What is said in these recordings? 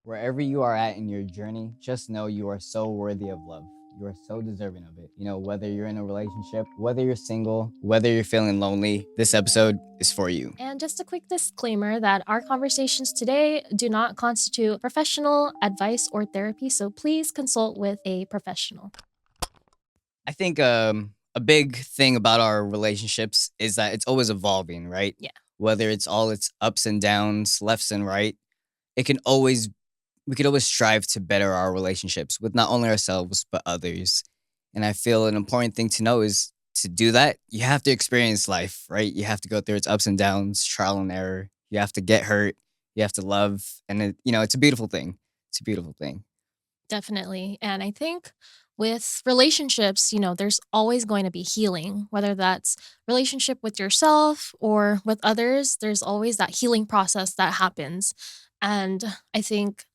Wherever you are at in your journey, just know you are so worthy of love. You are so deserving of it. Whether you're in a relationship, whether you're single, whether you're feeling lonely, this episode is for you. And just a quick disclaimer that our conversations today do not constitute professional advice or therapy, so please consult with a professional. I think a big thing about our relationships is that it's always evolving, right? Yeah. Whether it's all its ups and downs, lefts and right, it can always we could always strive to better our relationships with not only ourselves but others. And I feel an important thing to know is to do that, you have to experience life, right? You have to go through its ups and downs, trial and error. You have to get hurt. You have to love, and it's a beautiful thing. It's a beautiful thing. Definitely. And I think with relationships, there's always going to be healing, whether that's relationship with yourself or with others, there's always that healing process that happens. And I think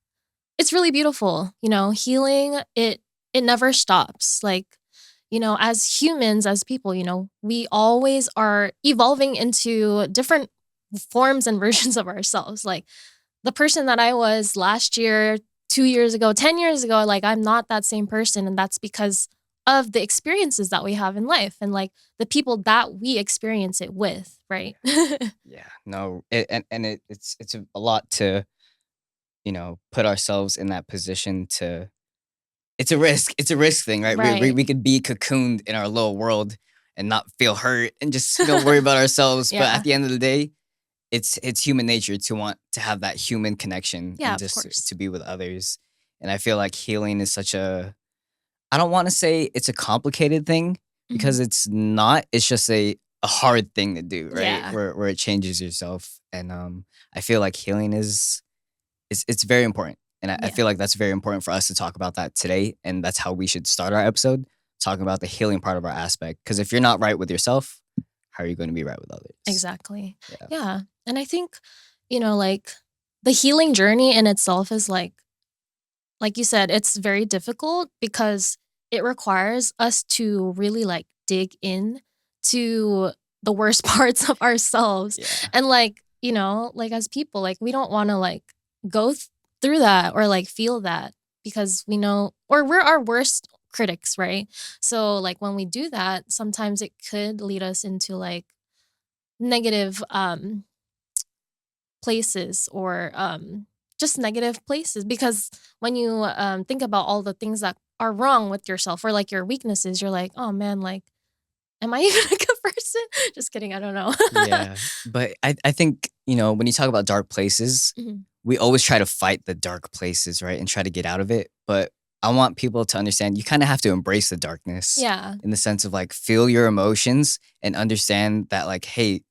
it's really beautiful, healing it never stops. Like, as humans, as people, we always are evolving into different forms and versions of ourselves. Like the person that I was last year, 2 years ago, 10 years ago, like I'm not that same person. And that's because of the experiences that we have in life and like the people that we experience it with, right? Yeah, no, it's a lot to put ourselves in that position to. It's a risk. It's a risk thing, right? We Right. we could be cocooned in our little world and not feel hurt and just worry about ourselves. But at Yeah. the end of the day, it's human nature to want to have that human connection Yeah, and of just course. to be with others. And I feel like healing is such a I don't want to say it's a complicated thing Mhm. because it's not. It's just a hard thing to do, right? Yeah. Where it changes yourself. And I feel like healing it's very important. And I Yeah. feel like that's very important for us to talk about that today. And that's how we should start our episode, talking about the healing part of our aspect. Because if you're not right with yourself, how are you going to be right with others? Exactly. Yeah. Yeah. And I think, like the healing journey in itself is like you said, it's very difficult because it requires us to really like dig in to the worst parts of ourselves. Yeah. And like, like as people, like we don't want to like go through that or like feel that because we know or we're our worst critics, right? So like when we do that, sometimes it could lead us into like negative places or just negative places because when you think about all the things that are wrong with yourself or like your weaknesses, you're like, oh man, like, am I even a good person? Just kidding. I don't know. Yeah. But I think, when you talk about dark places, Mhm. we always try to fight the dark places, right? And try to get out of it. But I want people to understand you kind of have to embrace the darkness Yeah. in the sense of like feel your emotions and understand that, like, hey,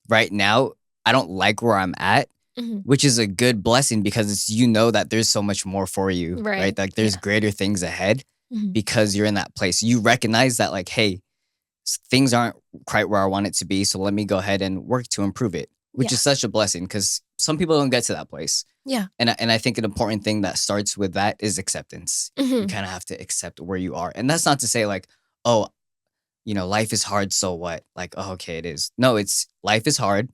right now, I don't like where I'm at, Mhm. which is a good blessing because that there's so much more for you, Right. right? Like there's Yeah. greater things ahead Mhm. because you're in that place. You recognize that, like, hey, things aren't quite where I want it to be. So let me go ahead and work to improve it, which Yeah. is such a blessing because some people don't get to that place. Yeah. And I think an important thing that starts with that is acceptance. You Mhm. kind of have to accept where you are. And that's not to say like, oh, life is hard, so what? Like, oh, okay, it is. No, it's life is hard.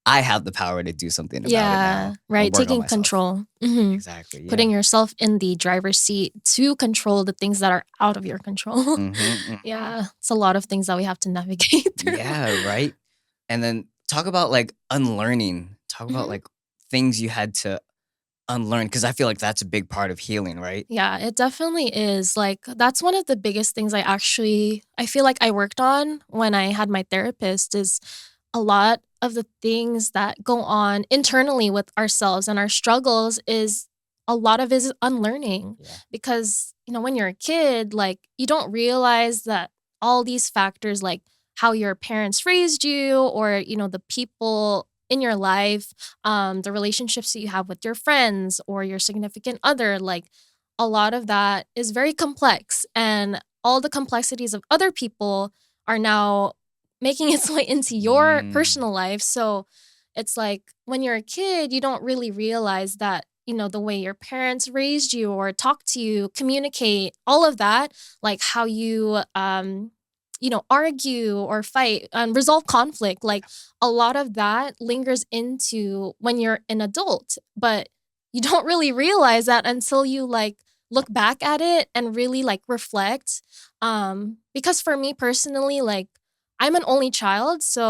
I have the power to do something about it Yeah. now and Right. work on Taking myself. control. Mhm. Exactly. Putting Yeah. yourself in the driver's seat to control the things that are out of your control. Hmm. Yeah. It's a lot of things that we have to navigate through. Yeah, right. And then talk about like unlearning. Talk about Mhm. like things you had to unlearn because I feel like that's a big part of healing, right? Yeah, it definitely is. Like that's one of the biggest things I feel like I worked on when I had my therapist is a lot of the things that go on internally with ourselves and our struggles is a lot of is unlearning Yeah. because when you're a kid like you don't realize that all these factors like how your parents raised you or the people in your life, the relationships that you have with your friends or your significant other, like a lot of that is very complex. And all the complexities of other people are now making its way into your Mm, personal life. So it's like when you're a kid, you don't really realize that, the way your parents raised you or talk to you, communicate, all of that, like how you, argue or fight and resolve conflict, like a lot of that lingers into when you're an adult. But you don't really realize that until you like look back at it and really like reflect. Because for me personally, like I'm an only child, so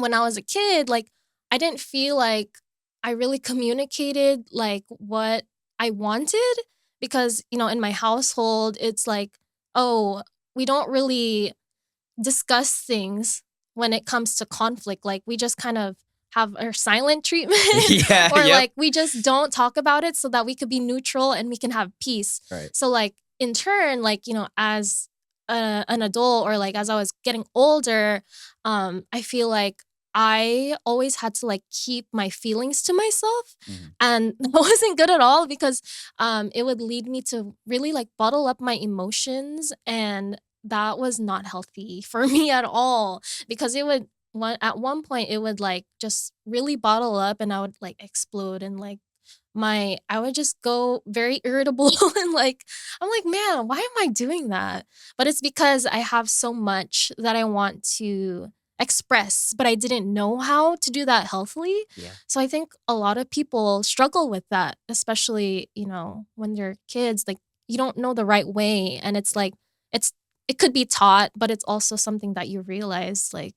when I was a kid, like I didn't feel like I really communicated like what I wanted because, in my household, it's like, oh, we don't really discuss things when it comes to conflict. Like we just kind of have our silent treatment Yeah, or yep. like we just don't talk about it so that we could be neutral and we can have peace. Right. So like in turn, like, as an adult or like as I was getting older, I feel like I always had to like keep my feelings to myself. Mhm. And that wasn't good at all because it would lead me to really like bottle up my emotions, and that was not healthy for me at all because it would at one point it would like just really bottle up and I would like explode and like my I would just go very irritable and like I'm like, man, why am I doing that? But it's because I have so much that I want to express, but I didn't know how to do that healthily. Yeah. So I think a lot of people struggle with that, especially, when they're kids, like you don't know the right way. And it's like it's it could be taught, but it's also something that you realize like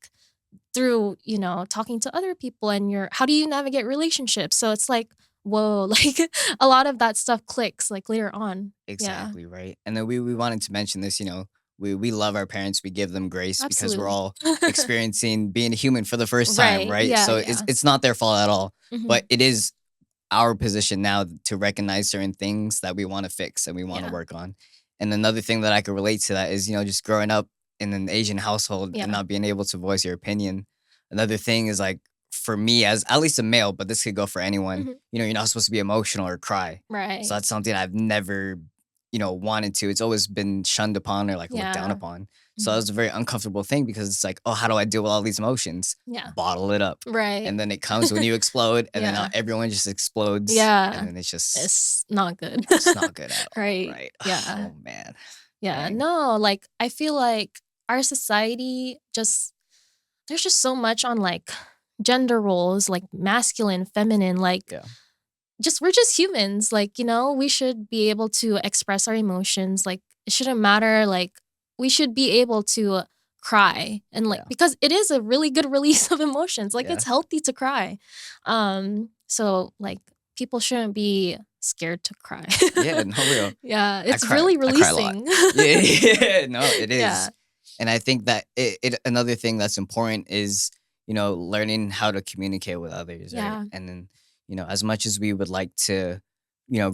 through, talking to other people and your how do you navigate relationships. So it's like, whoa, like a lot of that stuff clicks like later on. Yeah. Exactly, right. And then we wanted to mention this, we love our parents, we give them grace because we're Absolutely. all experiencing being a human for the first time, Right. right? Yeah, So it's yeah. it's not their fault at all. Mhm. But it is our position now to recognize certain things that we want to fix and we want to Yeah. work on. And another thing that I could relate to that is, just growing up in an Asian household and Yeah. not being able to voice your opinion. Another thing is like for me as at least a male, but this could go for anyone, Mhm. you're not supposed to be emotional or cry. So Right. that's something I've never, wanted to. It's always been shunned upon or like looked down Yeah. upon. So that Mhm. was a very uncomfortable thing because it's like, oh, how do I deal with all these emotions? Yeah. Bottle it up. Right. And then it comes when you explode, and then Yeah. everyone just explodes, and Yeah. then It's not good. it's not good at all, Right. right? Yeah. Oh man, Yeah. dang. No, like I feel like our society just there's just so much on like gender roles, like masculine, feminine, like Yeah, just we're just humans. Like, we should be able to express our emotions. Like it shouldn't matter. Like we should be able to cry and like yeah, because it is a really good release of emotions. Like yeah, it's healthy to cry. So like people shouldn't be scared to cry. yeah. No real. Yeah, I it's cry. really I cry a lot. releasing. Yeah, yeah. No, it Yeah. is. And I think that another thing that's important is learning how to communicate with others, right? Yeah. And then as much as we would like to,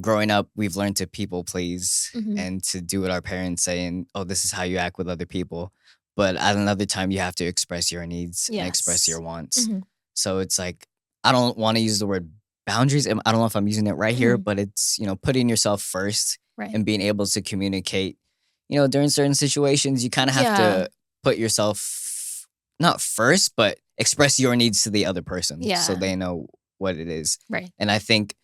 growing up, we've learned to people please Mhm. and to do what our parents say, and oh, this is how you act with other people. But at another time, you have to express your needs and express your Yes. wants. Mhm. So it's like I don't want to use the word boundaries. I don't know if I'm using it right here, Mhm. but it's putting yourself first Right. and being able to communicate. During certain situations, you kind of have Yeah. to put yourself not first, but express your needs to the other person so Yeah. they know what it is. Right. And I think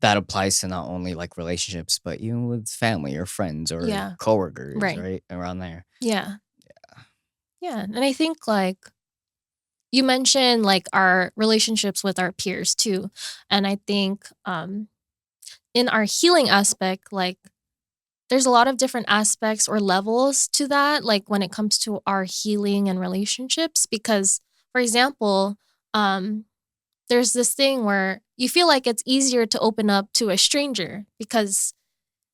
that applies to not only like relationships, but even with family or friends or Yeah. coworkers, Right. right? Around there. Yeah. Yeah. And I think like you mentioned like our relationships with our peers too. And I think in our healing aspect, like there's a lot of different aspects or levels to that, like when it comes to our healing and relationships. Because, for example, um, there's this thing where you feel like it's easier to open up to a stranger because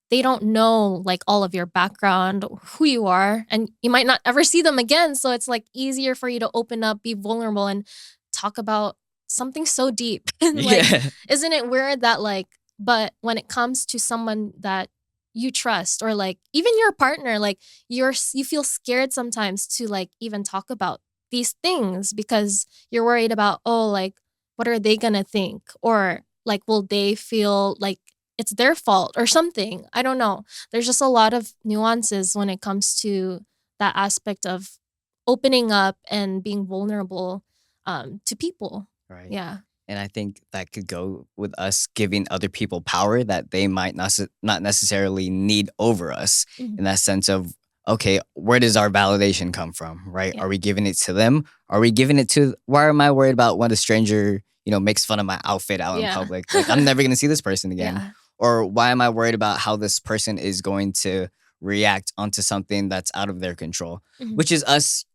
they don't know like all of your background, who you are, and you might not ever see them again. So it's like easier for you to open up, be vulnerable, and talk about something so deep. And like, Yeah. isn't it weird that like, but when it comes to someone that you trust or like even your partner, like you feel scared sometimes to like even talk about these things because you're worried about, oh, like, what are they gonna think? Or like, will they feel like it's their fault or something. I don't know. There's just a lot of nuances when it comes to that aspect of opening up and being vulnerable to people. Right. Yeah. And I think that could go with us giving other people power that they might not necessarily need over us Mhm. in that sense of, okay, where does our validation come from, right? Yeah. Are we giving it to them? Are we giving it to, why am I worried about what a stranger, makes fun of my outfit out in Yeah. public. Like, I'm never gonna see this person again. Yeah. Or why am I worried about how this person is going to react onto something that's out of their control? Mhm. Which is us,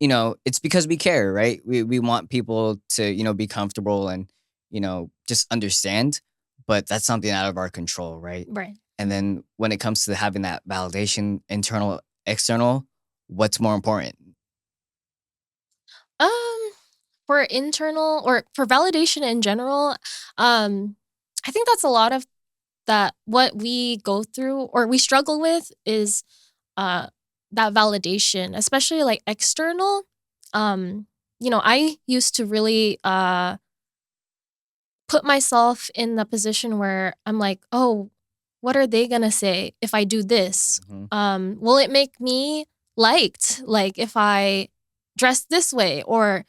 it's because we care, right? We want people to, be comfortable and, just understand, but that's something out of our control, right? Right. And then when it comes to having that validation, internal, external, what's more important? Um, for internal or for validation in general, um, I think that's a lot of that what we go through or we struggle with is uh that validation, especially like external. Um, I used to really put myself in the position where I'm like, "Oh, what are they gonna say if I do this? Mhm. Will it make me liked? Like if I dress this way or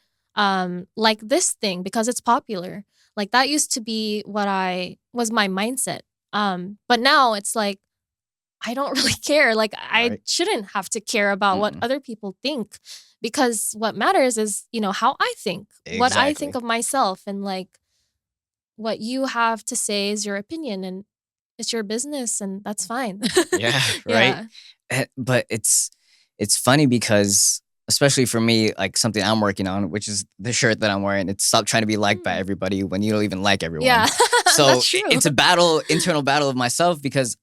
like this thing because it's popular." Like that used to be what I was my mindset. But now it's like I don't really care. Like I Right. shouldn't have to care about what Mm-mm. other people think because what matters is, how I think, what I think Exactly. of myself and like what you have to say is your opinion and it's your business and that's fine. Yeah, right? Yeah. But it's funny because especially for me, like something I'm working on, which is the shirt that I'm wearing, it's stop trying to be liked by Mm. everybody when you don't even like Yeah. everyone. So That's true. it's a battle, internal battle of myself because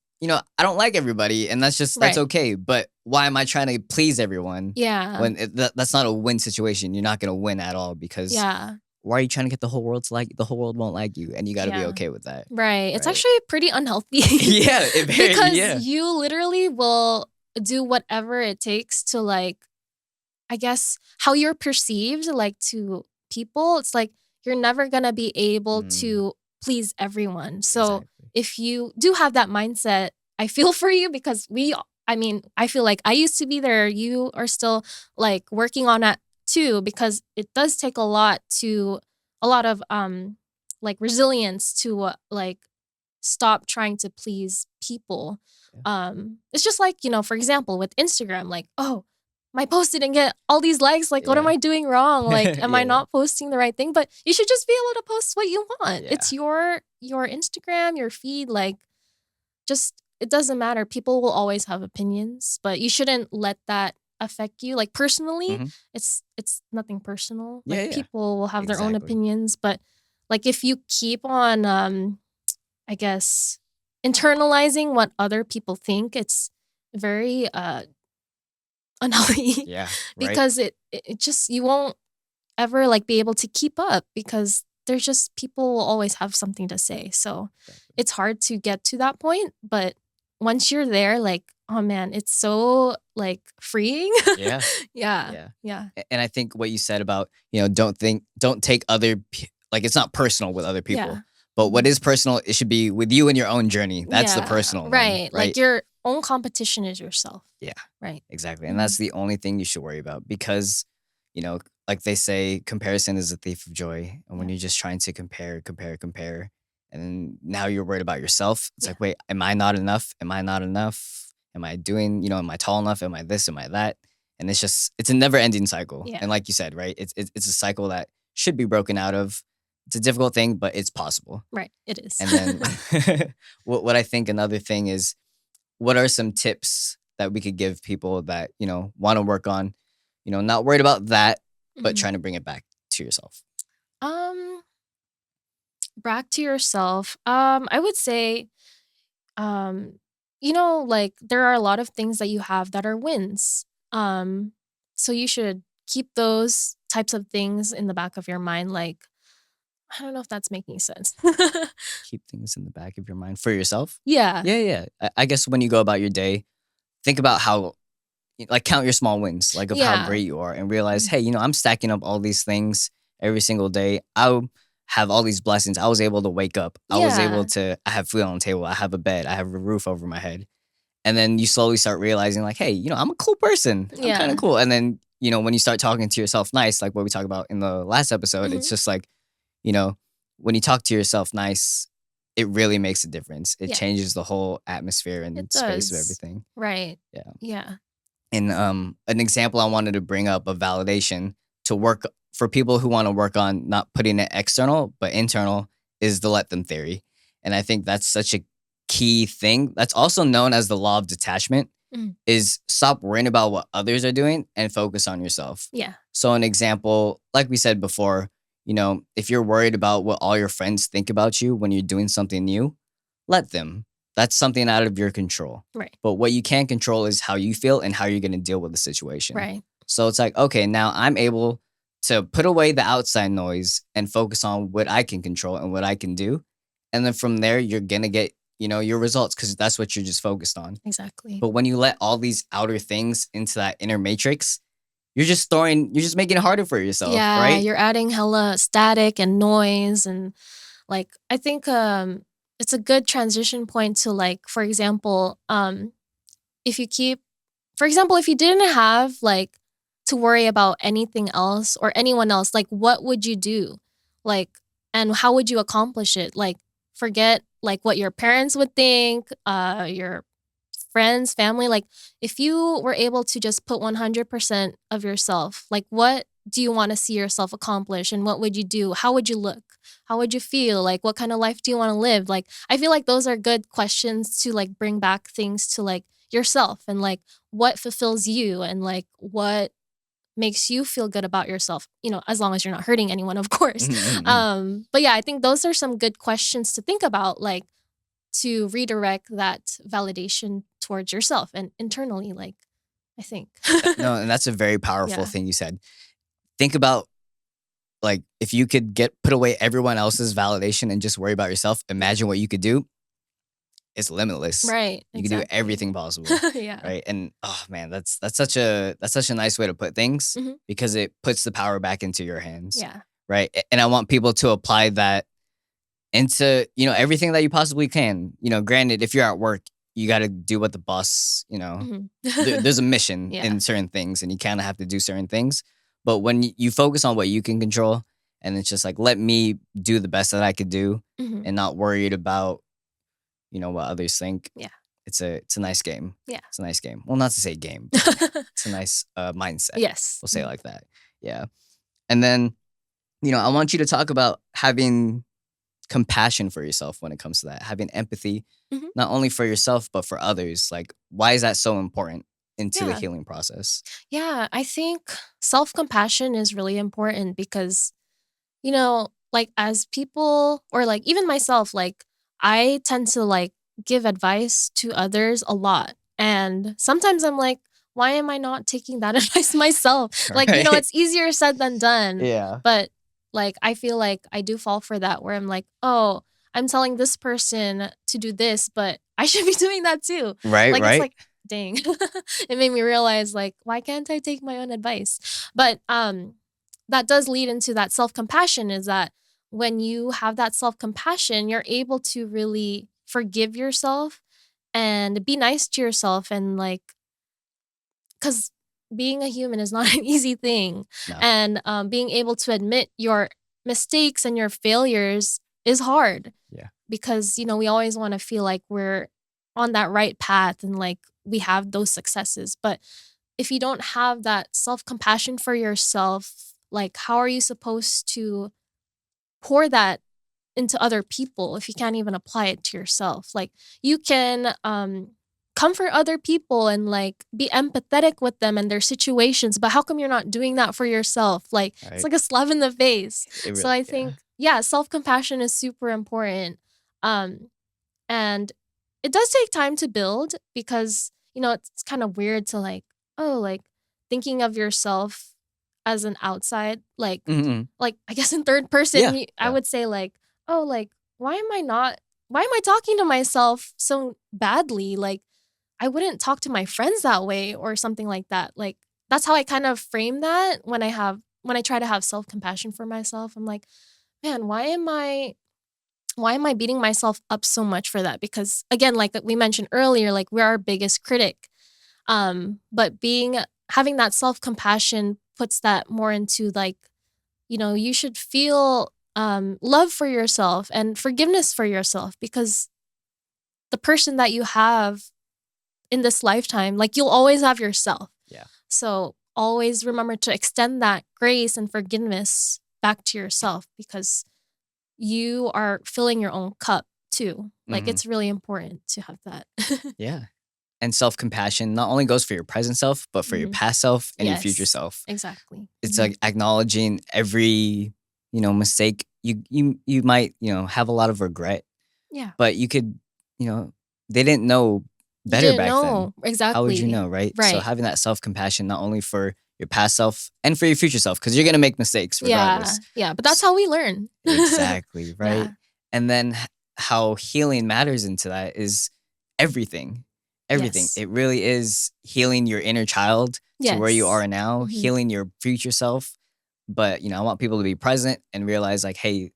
I don't like everybody, and that's Right. okay. But why am I trying to please everyone Yeah. when that's not a win situation? You're not gonna win at all because Yeah. why are you trying to get the whole world to like you? The whole world won't like you, and you got to be Yeah. okay with that, Right. It's right? actually pretty unhealthy Yeah, it very because yeah. you literally will do whatever it takes to like I guess how you're perceived like to people. It's like you're never going to be able Mm, to please everyone. So exactly. if you do have that mindset, I feel for you because I mean, I feel like I used to be there. You are still like working on that too because it does take a lot of like resilience to like stop trying to please people. Yeah. It's just like, for example, with Instagram, like, oh, my post didn't get all these likes. Like, what am Yeah. I doing wrong? Like, am I Yeah. not posting the right thing? But you should just be able to post what you want. Yeah. It's your Instagram, your feed. Like, just it doesn't matter. People will always have opinions, but you shouldn't let that affect you. Like personally, Mhm. it's nothing personal. Like Yeah, yeah. people will have their own Exactly. opinions, but like if you keep on I guess, internalizing what other people think, it's very, unhealthy Yeah, right? because it just you won't ever, like, be able to keep up because there's just people will always have something to say, so Exactly. it's hard to get to that point, but once you're there, like, oh man, it's so, like, freeing. Yeah, Yeah, yeah. yeah. And I think what you said about, don't take like, it's not personal with other people, Yeah. but what Mhm. is personal, it should be with you and your own journey. That's the Yeah, personal one, right, like, right? your own competition is yourself. Yeah, Right. exactly, and that's Mhm. the only thing you should worry about because, you know, like they say, comparison is a thief of joy, and when Yeah, you're just trying to compare, compare, compare, and then now you're worried about yourself, it's yeah, like, "Wait, am I not enough? Am I not enough? Am I doing am I tall enough? Am I this? Am I that?" And it's a never-ending cycle, yeah. and like you said, right, it's a cycle that should be broken out of. It's a difficult thing, but it's possible, Right, it is. and then what I think another thing is what are some tips that we could give people that, wanna work on, not worried about that, but Mhm. trying to bring it back to yourself? Um, back to yourself. I would say, um, like there are a lot of things that you have that are wins. So you should keep those types of things in the back of your mind. Like, I don't know if that's making sense. Keep things in the back of your mind for yourself? Yeah. Yeah, yeah. I guess when you go about your day, think about how like, count your small wins, like, of how Yeah. great you are and realize, Mhm. "Hey, I'm stacking up all these things every single day. I have all these blessings. I was able to wake up. Yeah. I have food on the table. I have a bed. I have a roof over my head." And then you slowly start realizing like, "Hey, I'm a cool person. I'm kinda Yeah. cool." And then, when you start talking to yourself nice, like what we talked about in the last episode, it's Mhm. just like, you know, when you talk to yourself nice, it really makes a difference. It Yeah. changes the whole atmosphere It and space of does. everything. Right. Yeah. Yeah. And, an example I wanted to bring up of validation to work for people who want to work on not putting it external but internal is the let them theory. And I think that's such a key thing. That's also known as the law of detachment Mm. is stop worrying about what others are doing and focus on yourself. Yeah. So an example, like we said before, if you're worried about what all your friends think about you when you're doing something new, let them. That's something out of your control. Right. But what you can control is how you feel and how you're going to deal with the situation. Right. So it's like, okay, now I'm able to put away the outside noise and focus on what I can control and what I can do. And then from there, you're going to get, your results because that's what you're just focused on. Exactly. But when you let all these outer things into that inner matrix, you're just making it harder for yourself, Yeah, right? you're adding hella static and noise and like I think it's a good transition point to like for example, if you keep for example, if you didn't have like to worry about anything else or anyone else, like what would you do? Like and how would you accomplish it? Like forget like what your parents would think, your friends, family, like if you were able to just put 100% of yourself, like what do you want to see yourself accomplish and what would you do? How would you look? How would you feel? Like what kind of life do you want to live? Like I feel like those are good questions to like bring back things to like yourself and like what fulfills you and like what makes you feel good about yourself, as long as you're not hurting anyone, of course. Mhm. But yeah, I think those are some good questions to think about, like to redirect that validation towards yourself and internally, like I think. No, and that's a very powerful Yeah. thing you said. Think about like if you could get put away everyone else's validation and just worry about yourself, Yeah. imagine what you could do. It's limitless. Right. You can do Exactly. everything possible, Yeah. right? And oh man, that's such a nice way to put things Hmm. because it puts the power back into your hands, Yeah. right? And I want people to apply that into, everything that you possibly can. Granted, if you're at work, you got to do what the boss, Hmm. there's a mission Yeah. in certain things and you kind of have to do certain things. But when you focus on what you can control and it's just like, let me do the best that I could do Hmm. and not worried about, what others think. Yeah. It's a nice game. Yeah. It's a nice game. Well, not to say game, but it's a nice mindset. Yes. We'll say it like that. Yeah. And then, I want you to talk about having compassion for yourself when it comes to that, having empathy, Hmm. not only for yourself, but for others. Like, why is that so important into the Yeah. healing process? Yeah. I think self compassion is really important because like as people or like even myself, like I tend to like give advice to others a lot. And sometimes I'm like, why am I not taking that advice myself? Like, Right? it's easier said than done. Yeah. But like, I feel like I do fall for that where I'm like, oh, I'm telling this person to do this, but I should be doing that too. Right, Like, it's right. like, dang. It made me realize, like, why can't I take my own advice? But that does lead into that self compassion is that when you have that self compassion, you're able to really forgive yourself and be nice to yourself. And like, because being a human is not an easy thing. No. And being able to admit your mistakes and your failures is hard Yeah. because, we always want to feel like we're on that right path and like we have those successes. But if you don't have that self compassion for yourself, like, how are you supposed to pour that into other people if you can't even apply it to yourself? Like you can comfort other people and like be empathetic with them and their situations, but how come you're not doing that for yourself? Like it's Right. like a slap in the face. It So really, I yeah. think yeah, self-compassion is super important. Um and it does take time to build because it's kind of weird to like oh like thinking of yourself as an outside Mhm. like I guess in third person Yeah. I Yeah. would say like oh like why am I talking to myself so badly? Like I wouldn't talk to my friends that way or something like that. Like that's how I kind of frame that when I try to have self-compassion for myself. I'm like, man, why am I beating myself up so much for that? Because again, like we mentioned earlier, like we're our biggest critic. But having that self-compassion puts that more into like, you should feel love for yourself and forgiveness for yourself because the person that you have in this lifetime, like you'll always have yourself. Yeah. So always remember to extend that grace and forgiveness back to yourself because you are filling your own cup too. Like Hmm. it's really important to have that. Yeah. And self compassion not only goes for your present self, but for your Mhm. past self and your future Yes, self. exactly. It's Mhm. like acknowledging every, mistake you might, have a lot of regret, Yeah. but you could, you know, they didn't know You better didn't back then. know. How would you Exactly. know, right? So Right. having that self compassion not only for your past self and for your future self, because you're gonna make mistakes Yeah. regardless. Yeah, but that's S- how we learn. Exactly, right? Yeah. And then how healing matters into that is everything. Everything. Yes. It really is healing your inner child to where you Yes. are now, Mhm. healing your future self. But, I want people to be present and realize like, hey,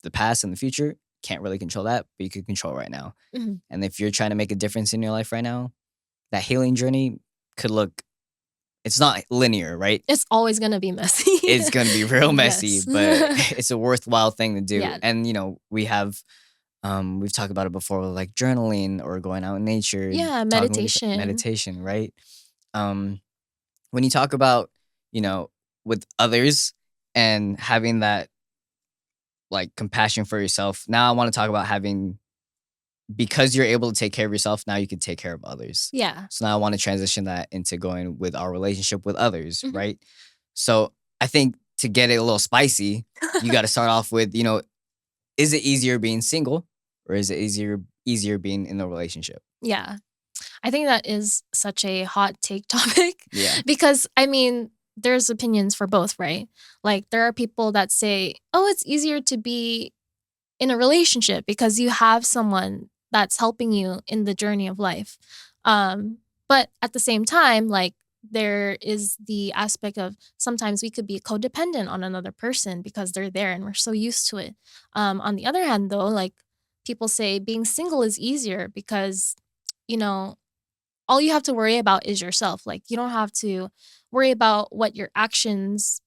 the past and the future can't really control that, but you can control right now. Mhm. And if you're trying to make a difference in your life right now, that healing journey could look it's not linear, right? It's always gonna be messy. It's gonna be real messy, Yes. but it's a worthwhile thing to do. Yeah. And we've talked about it before, like journaling or going out in nature, Yeah, talking with meditation. meditation, right? Um, when you talk about, you know, with others and having that like compassion for yourself, now I want to talk about having because you're able to take care of yourself, now you can take care of others. Yeah. So now I want to transition that into going with our relationship with others, Mhm. right? So I think to get it a little spicy, you got to start off with, is it easier being single or is it easier being in a relationship? Yeah. I think that is such a hot take topic Yeah. because I mean, there's opinions for both, right? Like there are people that say, "Oh, it's easier to be in a relationship because you have someone that's helping you in the journey of life." But at the same time, like there is the aspect of sometimes we could be codependent on another person because they're there and we're so used to it. On the other hand, though, like people say being single is easier because, you know, all you have to worry about is yourself. Like you don't have to worry about what your actions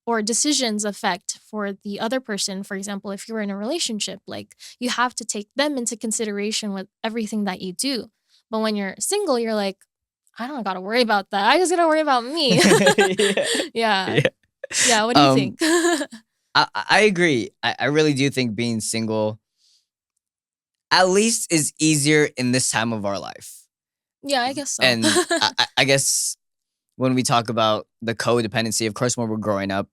or decisions affect for the other person. For example, if you're in a relationship, like you have to take them into consideration with everything that you do. But when you're single, you're like, I don't got to worry about that. I just got to worry about me. Yeah. Yeah. Yeah. Yeah. What do you Um, think? I agree. I really do think being single at least is easier in this time of our life. Yeah, I guess so. And I guess when we talk about the codependency, of course, when we're growing up,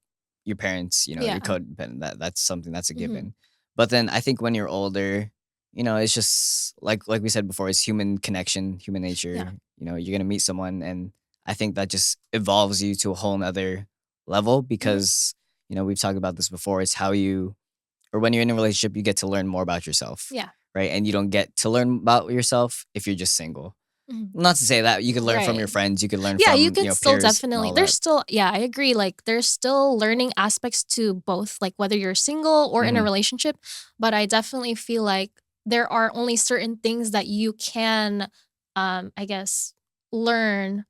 your parents, you're Yeah. codependent. That's something that's a Hmm. given. But then I think when you're older, it's just like we said before, it's human connection, human Yeah. nature. You're gonna meet someone, and I think that just evolves you to a whole nother level Hmm. because we've talked about this before. It's how you or when you're in a relationship, you get to learn more about yourself, Yeah. right? And you don't get to learn about yourself if you're just single. Mhm. Not to say that you could learn from your Right. friends, you could learn Yeah, you from, could still peers and definitely all that. there's still yeah, I agree, like, there's still learning aspects to both, like, whether you're single or in a Mhm. relationship, but I definitely feel like there are only certain things that you can, I guess, learn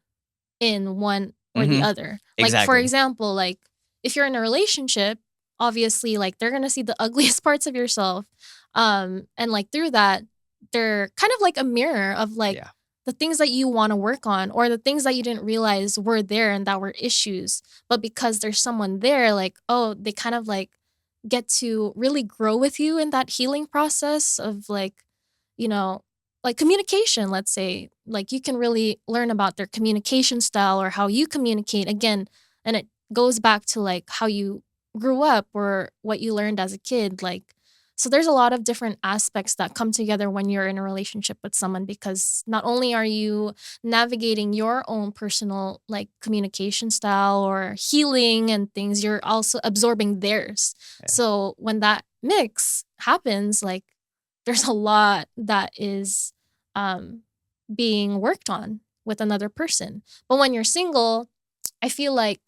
in one or the Mhm. other. Like, for Exactly. example, like, if you're in a relationship, obviously, like, they're gonna see the ugliest parts of yourself, and, like, through that, they're kind of like a mirror of, like, Yeah. the things that you wanna work on or the things that you didn't realize were there and that were issues, but because there's someone there, like, oh, they kind of, like, get to really grow with you in that healing process of, like, you know, like communication, let's say, like you can really learn about their communication style or how you communicate again. And it goes back to like how you grew up or what you learned as a kid. Like, so there's a lot of different aspects that come together when you're in a relationship with someone because not only are you navigating your own personal like communication style or healing and things, you're also absorbing theirs. Yeah. So when that mix happens, like there's a lot that is um, being worked on with another person. But when you're single, I feel like,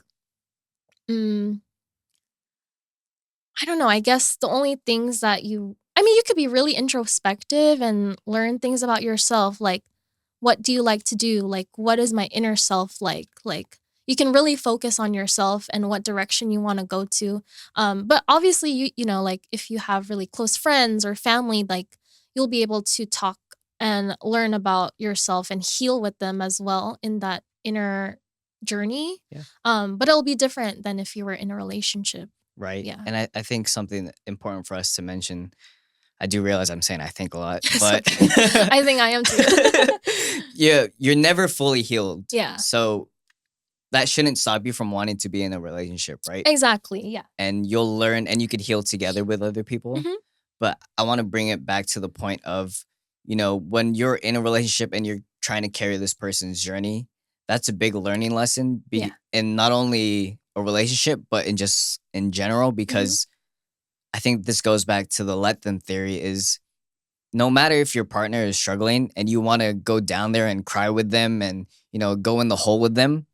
mm, I don't know, I guess the only things that I mean, you could be really introspective and learn things about yourself. Like, what do you like to do? Like, what is my inner self like? Like, you can really focus on yourself and what direction you want to go to. But obviously, like if you have really close friends or family, like you'll be able to talk and learn about yourself and heal with them as well in that inner journey. Yeah. But it'll be different than if you were in a relationship. Right. Yeah. And I think something important for us to mention, I do realize I'm saying I think a lot, It's but okay. I think I am too. yeah, you're never fully healed. Yeah. So that shouldn't stop you from wanting to be in a relationship, right? Exactly. Yeah. And you'll learn and you could heal together with other people. Mhm. But I want to bring it back to the point of, when you're in a relationship and you're trying to carry this person's journey, that's a big learning lesson Yeah. in not only a relationship, but in general, Mhm. because I think this goes back to the let them theory is no matter if your partner is struggling and you want to go down there and cry with them and, go in the hole with them,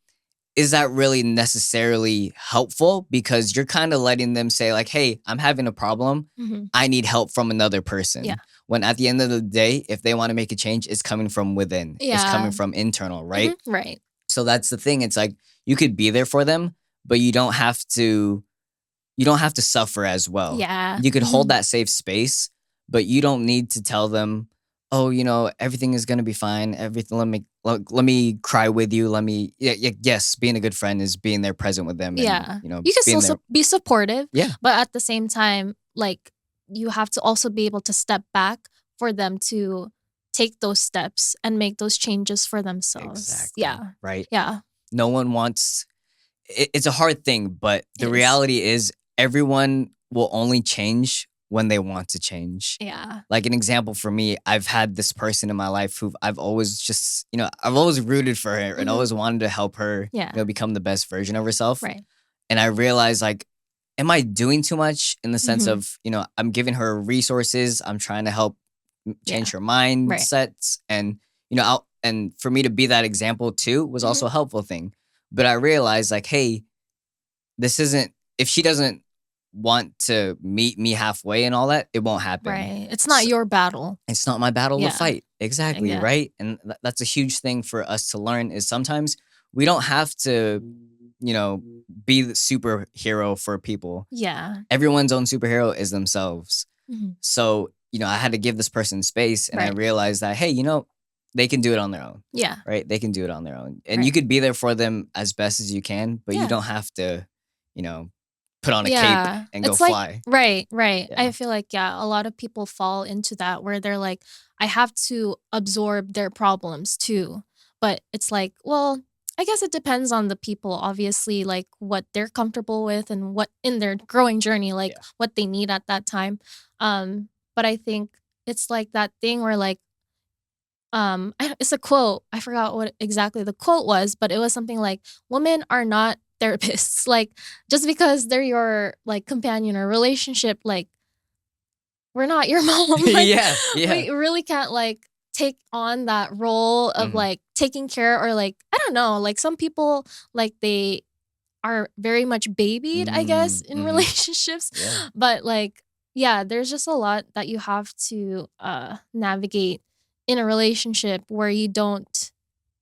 is that really necessarily helpful? Because you're kind of letting them say, like, hey, I'm having a problem. Mhm. I need help from another Yeah. person. When at the end of the day, if they want to make a change, it's coming from within, it's coming Yeah. from internal, right? Mhm. Right. So that's the thing. It's like you could be there for them, but you don't have to suffer as well. Yeah. You could hold Mhm. that safe space, but you don't need to tell them, "Oh, everything is gonna be fine. Everything. Let me cry with you. Let me." Yeah, yeah, yes. Being a good friend is being there, present with them, and Yeah. You can still being there. be supportive, Yeah, but at the same time, like, you have to also be able to step back for them to take those steps and make those changes for themselves. exactly. Yeah. Right. Yeah. No one wants. It's a hard thing, but It the is. reality is, everyone will only change when they want to change. Yeah. Like an example for me, I've had this person in my life who I've always rooted for her and Mhm. always wanted to help her, Yeah. become the best version of herself. Right. And I realized, like, am I doing too much in the sense Mhm. of, I'm giving her resources, I'm trying to help Yeah. change her Right. mindsets, and and for me to be that example too was also Mhm. a helpful thing. But I realized, like, hey, this isn't if she doesn't want to meet me halfway and all that, it won't happen. Right. It's not So your battle. it's not my battle to Yeah. fight. Exactly, Yeah. right? And that's a huge thing for us to learn is sometimes we don't have to, be the superhero for people. Yeah. Everyone's own superhero is themselves. Mhm. So, I had to give this person space and I Right. realized that, hey, they can do it on their own, Yeah. right? They can do it on their own. And you Right. could be there for them as best as you can, but you Yeah. don't have to, you know, put on a cape Yeah. and go It's like fly. right, right. Yeah. I feel like, yeah, a lot of people fall into that where they're like, I have to absorb their problems too. But it's like, well, I guess it depends on the people, obviously, like what they're comfortable with and what in their growing journey, like Yeah. what they need at that time. But I think it's like that thing where like it's a quote. I forgot what exactly the quote was, but it was something like, "Women are not therapists." Like, just because they're your, like, companion or relationship, like, we're not your mom. Like, Yeah. Yeah. we really can't, like, take on that role of, Mhm. like, taking care or, like, I don't know, like, some people, like, they are very much babied, I guess, in Mhm. relationships. Yeah. But like, yeah, there's just a lot that you have to navigate in a relationship where you don't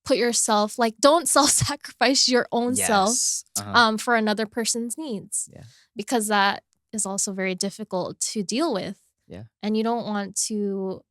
put yourself like don't self-sacrifice your own self Yes. Uh-huh. for another person's needs Yeah. because that is also very difficult to deal with. Yeah. And you don't want to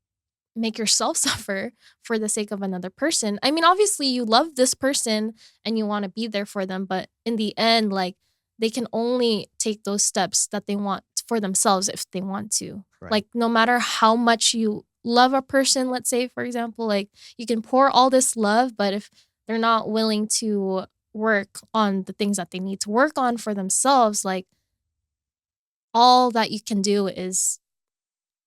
make yourself suffer for the sake of another person. I mean, obviously you love this person and you want to be there for them, but in the end, like they can only take those steps that they want for themselves if they want to. Right. Like no matter how much you love a person, let's say for example, like you can pour all this love, but if they're not willing to work on the things that they need to work on for themselves, like all that you can do is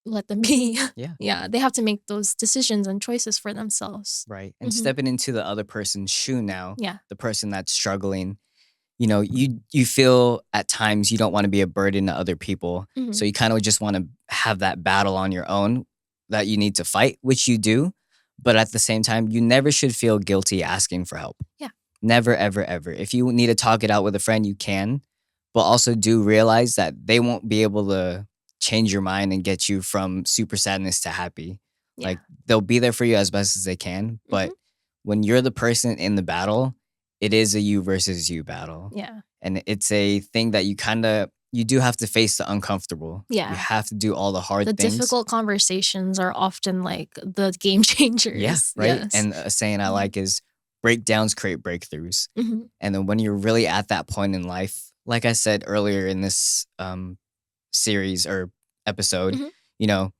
let them be. Yeah. Yeah, they have to make those decisions and choices for themselves. Right. And Mhm. stepping into the other person's shoe now, Yeah. the person that's struggling, you feel at times you don't want to be a burden to other people. Mhm. So you kind of just want to have that battle on your own that you need to fight, which you do. But at the same time, you never should feel guilty asking for help. Yeah. Never, ever, ever. If you need to talk it out with a friend, you can. But also do realize that they won't be able to change your mind and get you from super sadness to happy. Yeah. Like they'll be there for you as best as they can. Mhm. But when you're the person in the battle, it is a you versus you battle. Yeah. And it's a thing that you do have to face the uncomfortable. You Yeah. have to do all the hard The things. difficult conversations are often like the game Yeah, changers. right. Yes. And a saying I Mhm. like is breakdowns create breakthroughs. Mhm. And then when you're really at that point in life, like I said earlier in this series or episode, Mhm. you know,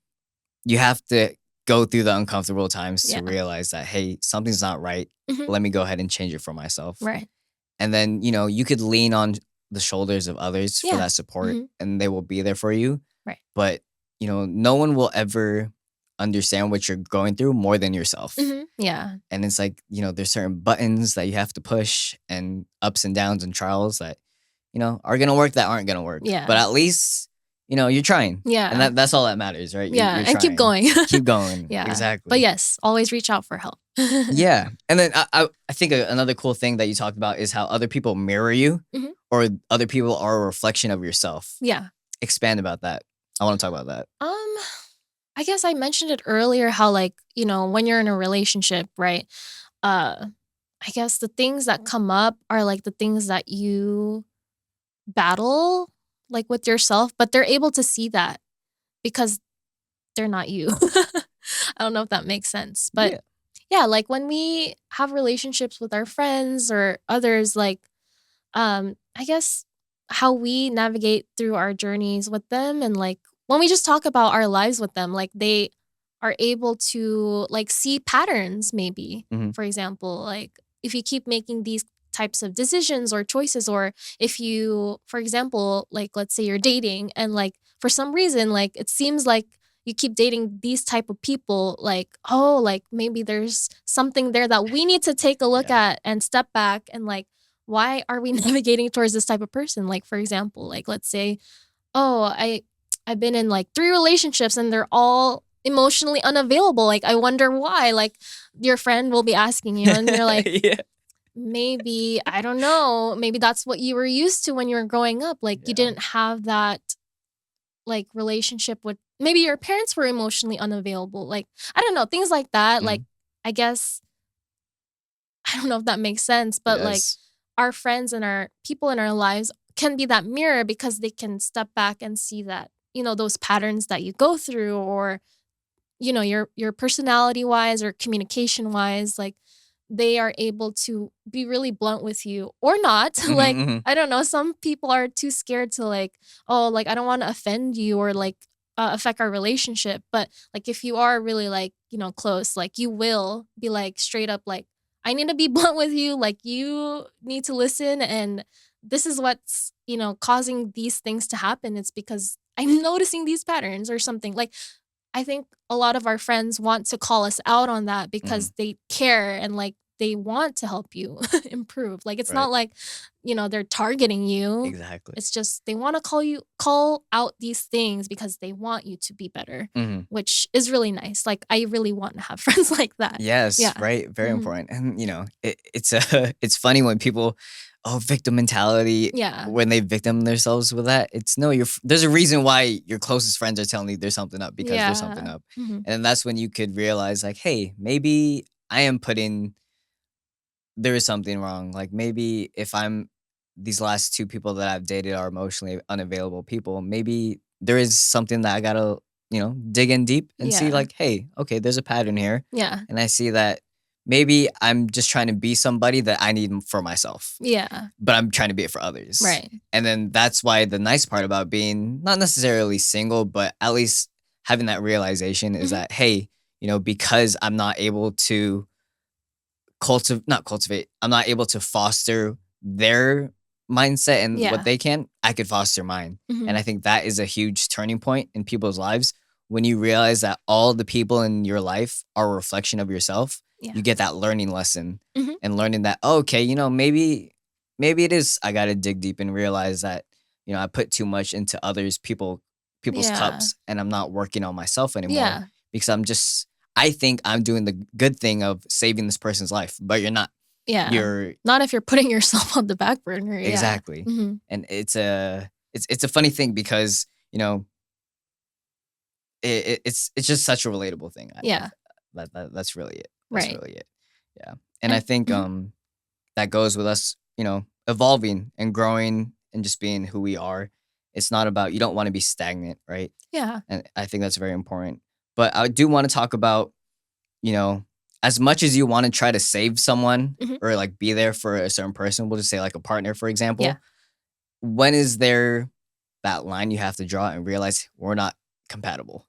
you have to go through the uncomfortable times to Yeah. realize that, hey, something's not right. Mhm. Let me go ahead and change it for myself. Right. And then, you could lean on the shoulders of others for Yeah. that support Mhm. and they will be there for you. Right. But, no one will ever understand what you're going through more than yourself. Mhm. Yeah. And it's like, there's certain buttons that you have to push and ups and downs and trials that, are gonna work that aren't gonna work. Yeah. But at least, you're trying. And Yeah. that's all that matters, right? Yeah, You're and keep trying. going. Keep going. Yeah. But Exactly. yes, always reach out for help. Yeah. And then I think another cool thing that you talked about is how other people mirror you Mhm. or other people are a reflection of yourself. Yeah. Expand about that. I want to talk about that. Um, I guess I mentioned it earlier how like, when you're in a relationship, right? Uh, I guess the things that come up are like the things that you battle like with yourself, but they're able to see that because they're not you. I don't know if that makes sense. But Yeah. yeah, like when we have relationships with our friends or others, like I guess how we navigate through our journeys with them and like when we just talk about our lives with them, like they are able to like see patterns maybe. Hmm. For example, like if you keep making these types of decisions or choices or if you for example, like let's say you're dating and like for some reason like it seems like you keep dating these type of people like oh like maybe there's something there that we need to take a look Yeah. at and step back and like why are we navigating towards this type of person? Like, for example, like let's say, oh, I've been in like 3 relationships and they're all emotionally unavailable. Like, I wonder why. Like, your friend will be asking you, and you're like, Yeah. maybe I don't know. Maybe that's what you were used to when you were growing up. Like, you Yeah. didn't have that like relationship with. Maybe your parents were emotionally unavailable. Like, I don't know things like that. Like, Mhm. I guess I don't know if that makes sense, It but like does. our friends and our people in our lives can be that mirror because they can step back and see that, those patterns that you go through or, your personality wise or communication wise, like they are able to be really blunt with you or not. Mhm, Like, mhm. I don't know, some people are too scared to like, oh, like I don't want to offend you or like affect our relationship. But like if you are really like, close, like you will be like straight up like, I need to be blunt with you. Like you need to listen and this is what's, causing these things to happen. It's because I'm noticing these patterns or something. Like I think a lot of our friends want to call us out on that Mhm. because they care and like they want to help you improve. Like it's Right. not like, they're targeting you. Exactly. It's just they want to call out these things because they want you to be better, Mhm. which is really nice. Like I really want to have friends like that. Yes, Yeah. right, very Mhm. important, and, it's it's funny when people, "Oh, victim mentality," Yeah. when they victim themselves with that, it's no, there's a reason why your closest friends are telling you there's something up because there's something Yeah. up, Mhm. and then that's when you could realize, like, "Hey, maybe I am putting there is something wrong, like, maybe if I'm these last 2 people that I've dated are emotionally unavailable people, maybe there is something that I gotta, dig in deep and see, Yeah. like, hey, okay, there's a pattern here, Yeah. and I see that maybe I'm just trying to be somebody that I need for myself, Yeah. but I'm trying to be it for others." Right. And then that's why the nice part about being not necessarily single, but at least having that realization is Mhm. that, hey, because I'm not able to not cultivate, I'm not able to foster their mindset and what Yeah. they can, I could foster mine. And Mhm. I think that is a huge turning point in people's lives when you realize that all the people in your life are a reflection of yourself. Yeah. You get that learning lesson Mhm. and learning that, oh, okay, maybe it is I gotta dig deep and realize that, I put too much into people's Yeah. cups and I'm not working on myself anymore Yeah. because I think I'm doing the good thing of saving this person's life, but you're not. Yeah. You're Not if you're putting yourself on the back burner. Yeah. exactly. Mhm. And it's a funny thing because, it's just such a relatable thing. Yeah. That's really it. That's Right. really it. Yeah. And I And think mhm. that goes with us, evolving and growing and just being who we are. It's not about you don't want to be stagnant, right? Yeah. And I think that's very important. But I do want to talk about, you know, as much as you want to try to save someone Mhm. or like be there for a certain person, we'll just say like a partner, for Yeah. example, when is there that line you have to draw and realize we're not compatible,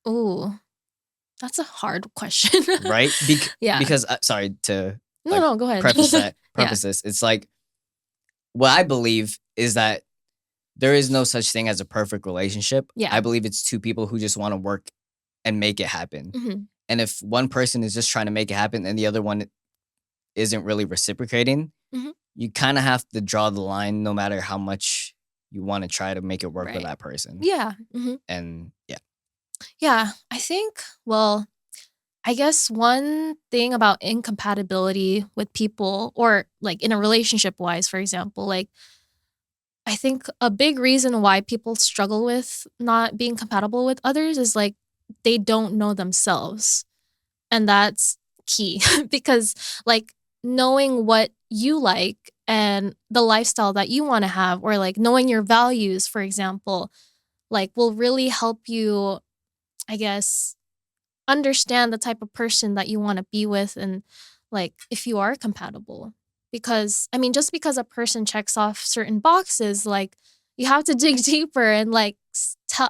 Ooh, that's a hard question. right? Yeah. Because sorry to No, like no, go ahead. preface that Yeah. preface this. It's like what I believe is that there is no such thing as a perfect relationship. Yeah. I believe it's two people who just want to work and make it happen. Mhm. And if one person is just trying to make it happen and the other one isn't really reciprocating, Mhm. you kind of have to draw the line no matter how much you want to try to make it work with Right. that person. Yeah. Mhm. And yeah, Yeah, I think, well, I guess one thing about incompatibility with people or like in a relationship wise, for example, like I think a big reason why people struggle with not being compatible with others is like they don't know themselves. And that's key because like knowing what you like and the lifestyle that you want to have or like knowing your values, for example, like will really help you, I guess, understand the type of person that you want to be with and like if you are compatible. Because I mean, just because a person checks off certain boxes, like you have to dig deeper and like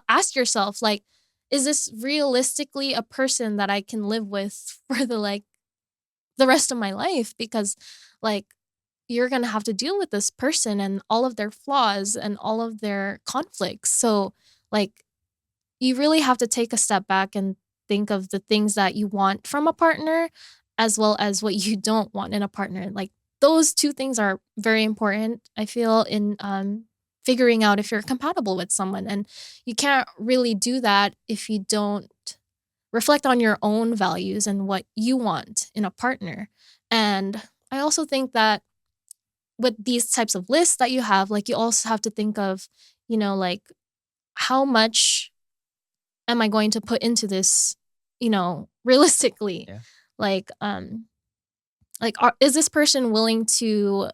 ask yourself, like, is this realistically a person that I can live with for the rest of my life? Because like you're gonna have to deal with this person and all of their flaws and all of their conflicts. So like you really have to take a step back and think of the things that you want from a partner as well as what you don't want in a partner. Like those two things are very important, I feel, in figuring out if you're compatible with someone. And you can't really do that if you don't reflect on your own values and what you want in a partner. And I also think that with these types of lists that you have, like you also have to think of, like how much am I going to put into this, realistically? yeah, Like, is this person willing to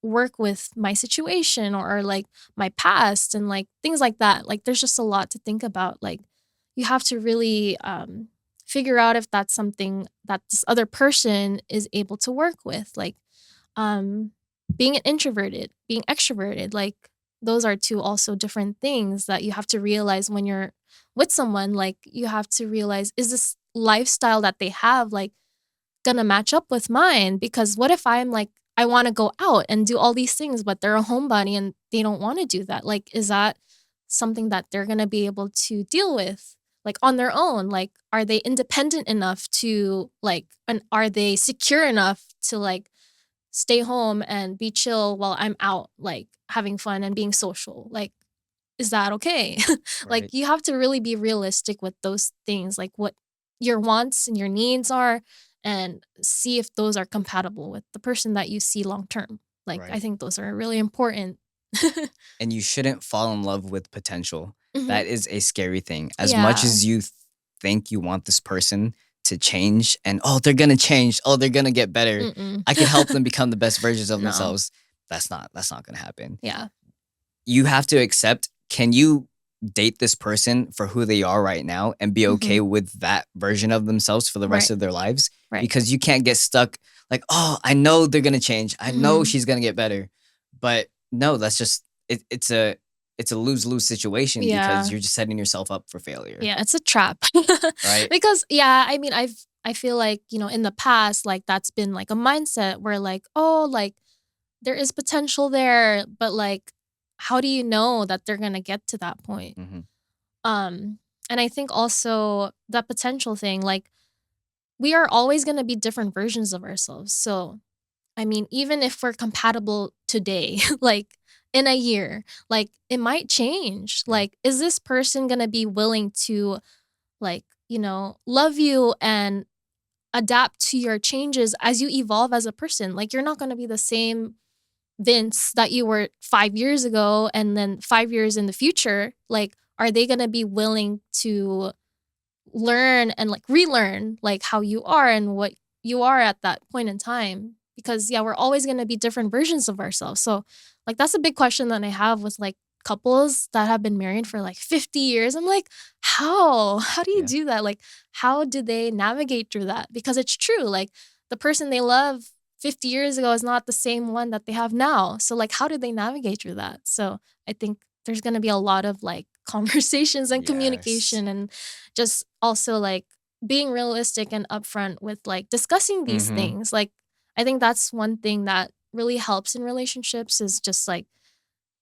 work with my situation or like my past and like things like that? Like, there's just a lot to think about. Like, you have to really figure out if that's something that this other person is able to work with. Like, um, being an introverted, being extroverted, like those are two also different things that you have to realize when you're with someone. Like you have to realize, is this lifestyle that they have like gonna match up with mine? Because what if I'm like, I want to go out and do all these things, but they're a homebody and they don't want to do that? Like, is that something that they're gonna be able to deal with? Like on their own, like, are they independent enough to like, and are they secure enough to like stay home and be chill while I'm out, like, having fun and being social. Like, is that okay? Like, right. you have to really be realistic with those things, like what your wants and your needs are, and see if those are compatible with the person that you see long term. Like, I Right. think those are really important. And you shouldn't fall in love with potential. Mhm. That is a scary thing. As much Yeah. as you think you want this person to change and oh, they're gonna change, oh, they're gonna get better. Mm-mm. I can help them become the best versions of No. themselves. That's not gonna happen. Yeah. You have to accept, can you date this person for who they are right now and be okay Mhm. with that version of themselves for the rest Right. of their lives? Right. Because you can't get stuck like, oh, I know they're gonna change. I know Mhm. she's gonna get better. But no, that's just it's a lose-lose situation because Yeah. you're just setting yourself up for failure, Yeah, it's a trap. right? Because yeah, I mean, I feel like, in the past, like that's been like a mindset where like, oh, like there is potential there, but like how do you know that they're going to get to that point? Mhm. Um and I think also that potential thing, like we are always going to be different versions of ourselves. So, I mean, even if we're compatible today, like in a year, like it might change. Yeah. Like is this person going to be willing to like, love you and adapt to your changes as you evolve as a person. Like you're not going to be the same Vince that you were 5 years ago and then 5 years in the future. Like are they going to be willing to learn and like relearn like how you are and what you are at that point in time? Because yeah, we're always going to be different versions of ourselves. So like that's a big question that I have with like couples that have been married for like 50 years. I'm like, how? How do you Yeah. do that? Like, how do they navigate through that? Because it's true. Like, the person they love 50 years ago is not the same one that they have now. So, like, how did they navigate through that? So, I think there's going to be a lot of like conversations and Yes. communication and just also like being realistic and upfront with like discussing these Mm-hmm. things. Like, I think that's one thing that really helps in relationships is just like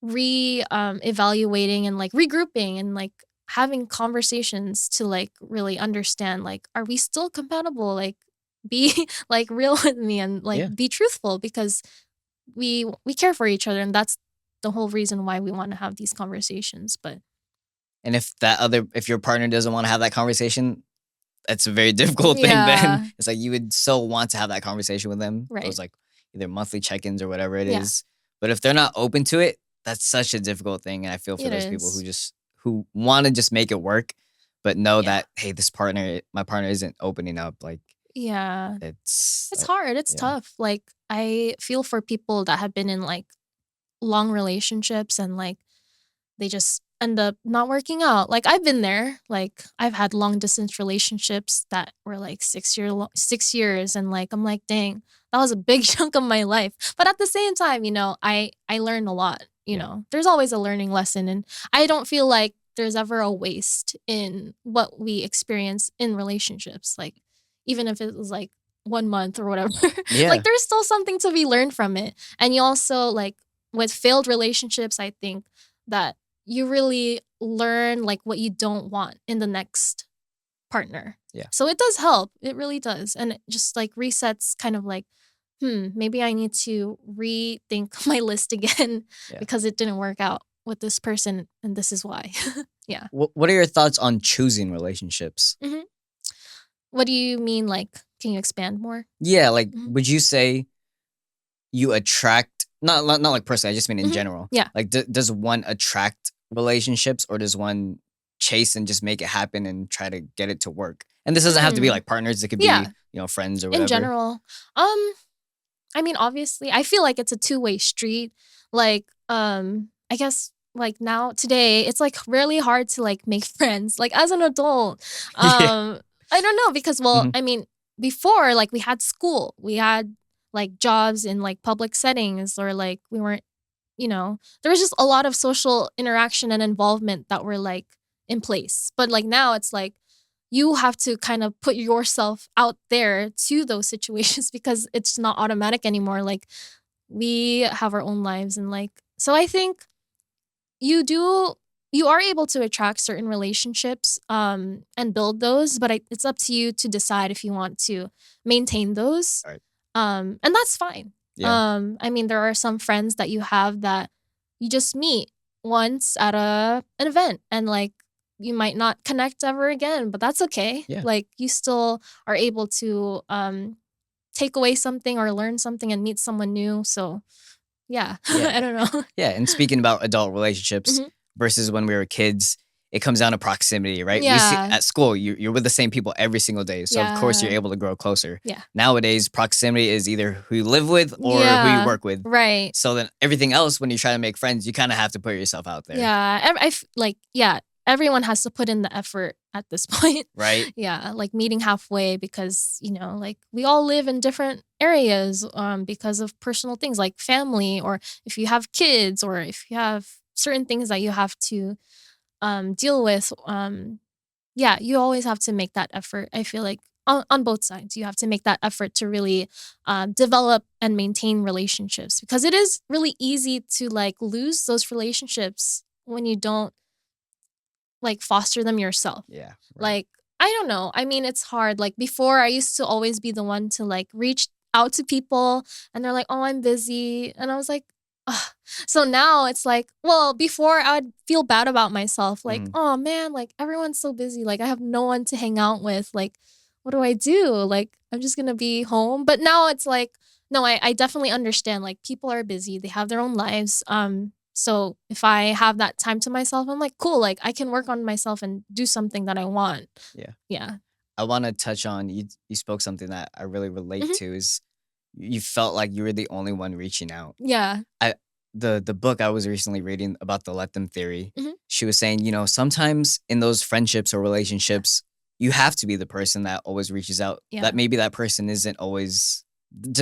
evaluating and like regrouping and like having conversations to like really understand like are we still compatible, like be like real with me and like Yeah. be truthful because we care for each other and that's the whole reason why we want to have these conversations. But And if your partner doesn't want to have that conversation, that's a very difficult thing then. yeah, It's like you would so want to have that conversation with them, right, those like either monthly check-ins or whatever it yeah, is. But if they're not open to it, that's such a difficult thing. And I feel for it those people is, who want to just make it work, but know yeah, that, hey, my partner isn't opening up. Like yeah, it's it's hard, it's yeah. tough. Like I feel for people that have been in like long relationships and like they just end up not working out. Like I've been there. Like I've had long distance relationships that were like 6 years and like I'm like, dang, that was a big chunk of my life. But at the same time, I learned a lot, Yeah. There's always a learning lesson and I don't feel like there's ever a waste in what we experience in relationships. Like even if it was like 1 month or whatever, like Yeah. there's still something to be learned from it. And you also like with failed relationships, I think that you really learn like what you don't want in the next partner. Yeah. So it does help. It really does. And it just like resets kind of like, maybe I need to rethink my list again Yeah. because it didn't work out with this person and this is why. Yeah. What are your thoughts on choosing relationships? Hmm. What do you mean? Like, can you expand more? Yeah, like Hmm. would you say you attract not like personally, I just mean in Hmm. general. Yeah. Like does one attract relationships or does one chase and just make it happen and try to get it to work? And this doesn't have to be Mm, like partners, it could yeah. be, friends or In whatever. general. I mean, obviously, I feel like it's a two-way street. Like, I guess like now today, it's like really hard to like make friends. Like as an adult, Yeah. I don't know because well, Mhm. I mean, before like we had school, we had like jobs in like public settings or like we weren't, there was just a lot of social interaction and involvement that were like in place. But like now it's like you have to kind of put yourself out there to those situations because it's not automatic anymore. Like we have our own lives and like so I think you are able to attract certain relationships and build those, but it's up to you to decide if you want to maintain those. Alright. And that's fine. Yeah. I mean there are some friends that you have that you just meet once at an event and like you might not connect ever again, but that's okay. Yeah. Like you still are able to take away something or learn something and meet someone new. So yeah, Yeah. I don't know. Yeah, and speaking about adult relationships Mhm. versus when we were kids, it comes down to proximity, right? We see Yeah, at school, you're with the same people every single day, so of course you're yeah, able to grow closer. yeah, Nowadays, proximity is either who you live with or who you yeah. work with. Right. So then everything else, when you try to make friends, you kind of have to put yourself out there, Yeah, like yeah, everyone has to put in the effort at this point. right? Yeah, like meeting halfway because, like we all live in different areas because of personal things like family or if you have kids or if you have certain things that you have to deal with. Yeah, you always have to make that effort. I feel like on both sides, you have to make that effort to really develop and maintain relationships because it is really easy to like lose those relationships when you don't like foster them yourself. Yeah, right. Like, I don't know. I mean, it's hard. Like before, I used to always be the one to like reach out to people and they're like, oh, I'm busy. And I was like, ugh. So now it's like, well, before I would feel bad about myself. Like, Mhm. oh man, like everyone's so busy. Like I have no one to hang out with. Like, what do I do? Like, I'm just going to be home. But now it's like, no, I definitely understand. Like people are busy. They have their own lives. So if I have that time to myself, I'm like, cool, like I can work on myself and do something that I want. Yeah. Yeah. I want to touch on you spoke something that I really relate Mhm. to is you felt like you were the only one reaching out. Yeah. I the book I was recently reading about the let them theory, Mhm. she was saying, sometimes in those friendships or Yeah. relationships, you have to be the person that always reaches out. Yeah. That maybe that person isn't always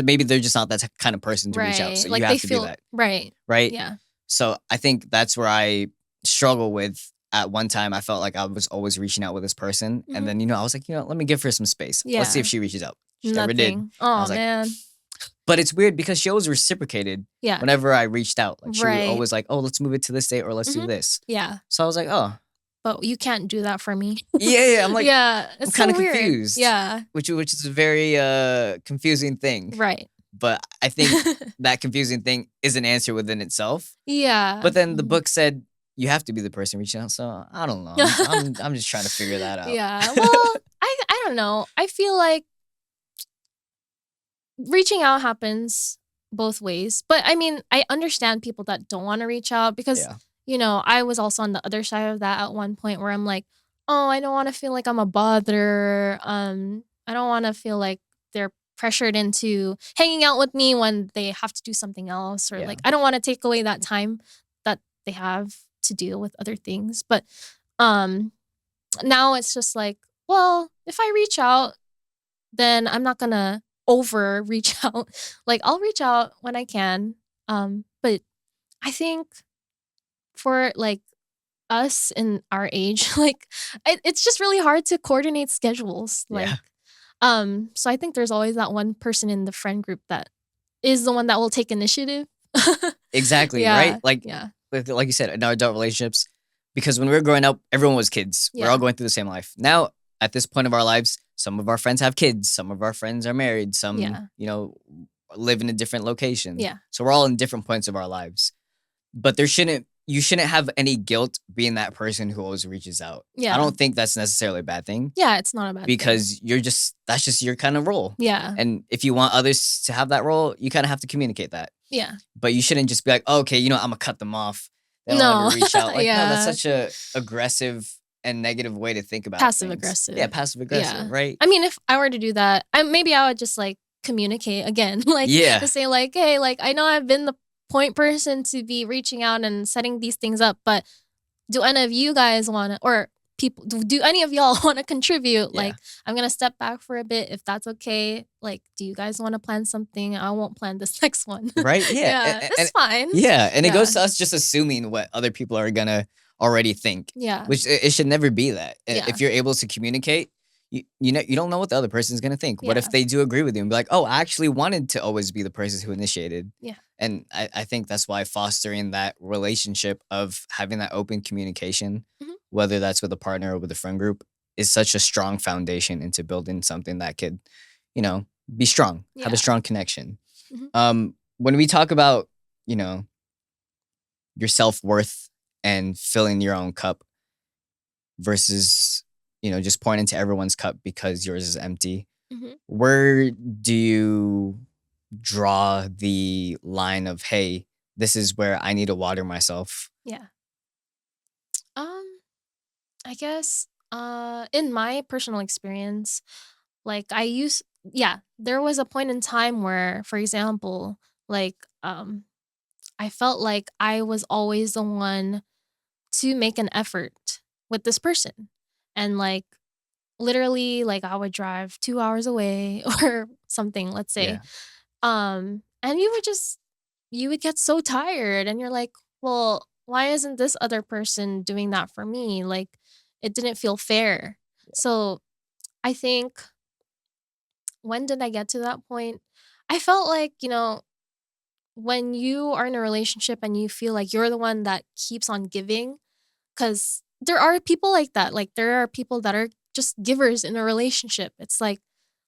maybe they're just not that kind of person to reach out. Right. So you Like they have to be feel that, right. right? Yeah. So I think that's where I struggle with at one time. I felt like I was always reaching out with this person. And Mhm. then, I was like, let me give her some space. Let's see if Yeah. she reaches out. She never did. Nothing. I Oh was like, man. but it's weird because she always reciprocated Yeah. whenever I reached out. Like she would Right. always like, oh, let's move it to this date or let's do Mhm. this. Yeah. So I was like, oh, But you can't do that for me. yeah, yeah. I'm like, Yeah. I'm It's kind so of weird. confused, Yeah. which is a very confusing thing. Right. But I think that confusing thing is an answer within itself. Yeah. But then the Mhm. book said you have to be the person reaching out. So I don't know. I'm just trying to figure that out. Yeah. Well, I don't know. I feel like reaching out happens both ways. But I mean, I understand people that don't want to reach out because, Yeah. I was also on the other side of that at one point where I'm like, oh, I don't want to feel like I'm a bother. I don't want to feel like they're pressured into hanging out with me when they have to do something else, or Yeah. like I don't want to take away that time that they have to deal with other things. But um now it's just like, well, if I reach out, then I'm not gonna over reach out. Like I'll reach out when I can. But I think for like us in our age, like it's just really hard to coordinate schedules. Yeah. So I think there's always that one person in the friend group that is the one that will take initiative. Exactly. Right. Yeah. Yeah. Like you said, in our adult relationships, because when we were growing up, everyone was kids. We're all Yeah. going through the same life. Now, at this point of our lives, some of our friends have kids, some of our friends are married, some, Yeah. live in a different location. Yeah. So we're all in different points of our lives. But you shouldn't have any guilt being that person who always reaches out. I Yeah. don't think that's necessarily a bad thing Yeah. It's not a bad thing. because that's just your kind of role. Yeah. And if you want others to have that role, you kind of have to communicate that. Yeah. But you shouldn't just be like, "Oh, okay, I'm gonna cut them off. They don't ever No. reach out." Like, no, that's Yeah. such a aggressive and negative way to think about Passive things. Yeah, aggressive. passive aggressive, Yeah. right? I mean, if I were to do that, maybe I would just like communicate again, like to Yeah, say like, hey, like I know I've been the point person to be reaching out and setting these things up, but do any of you guys want to, or people, do any of y'all want to contribute? yeah, Like, I'm gonna step back for a bit if that's okay. Like, do you guys want to plan something? I won't plan this next one. right. Yeah, Yeah, it's fine. yeah, and it Yeah, goes to us just assuming what other people are gonna already think, yeah, which it should never be that. yeah, If you're able to communicate, you don't know what the other person's gonna think. What if yeah, they do agree with you and be like, "Oh, I actually wanted to always be the person who initiated." yeah. And I think that's why fostering that relationship of having that open communication, Mhm. whether that's with a partner or with a friend group, is such a strong foundation into building something that could, you know, be strong, have a Yeah. strong connection. Mhm. When we talk about, you know, your self-worth and filling your own cup versus, just pointing to everyone's cup because yours is empty, Mhm. where do you draw the line of, hey, this is where I need to water myself? Yeah. Um, I guess in my personal experience, like there was a point in time where, for example, like I felt like I was always the one to make an effort with this person. And like literally like I would drive 2 hours away or something, let's say. Yeah. And you would get so tired and you're like, "Well, why isn't this other person doing that for me?" Like it didn't feel fair. So, I think when did I get to that point? I felt like, when you are in a relationship and you feel like you're the one that keeps on giving, because there are people like that. Like there are people that are just givers in a relationship. It's like,